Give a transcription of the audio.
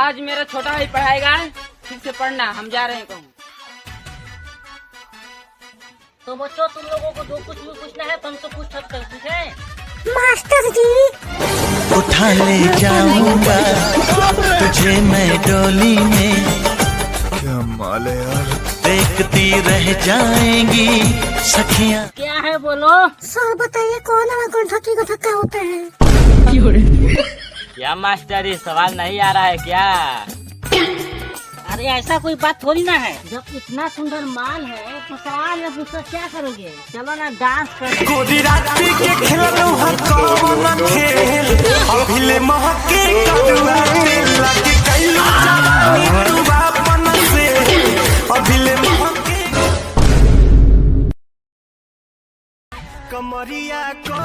आज मेरा छोटा भाई पढ़ाएगा, ठीक से पढ़ना, हम जा रहे हैं कहूँ। तो बच्चों तुम लोगों को जो कुछ भी पूछना है तुमसे पूछ सकते हो, ठीक है? मास्टर जी उठा ले जाऊंगा तुझे मैं डोली में। क्या माल है यार। देखती रह जाएंगी सखियां। क्या है बोलो? सर बताइए कौन अनाकोंडा की कथा क्या होते हैं? क्या मास्टर, ये सवाल नहीं आ रहा है क्या? अरे ऐसा कोई बात थोड़ी ना है। जब इतना सुंदर माल है तो सवाल में पूछकर क्या करोगे? चलो ना डांस कर। गोदी रात्रि के खेलनु हकौन खेल अभिले महके कटुआ तेल लगे कैलू जवानी तू बापन से अभिले महके कमरिया को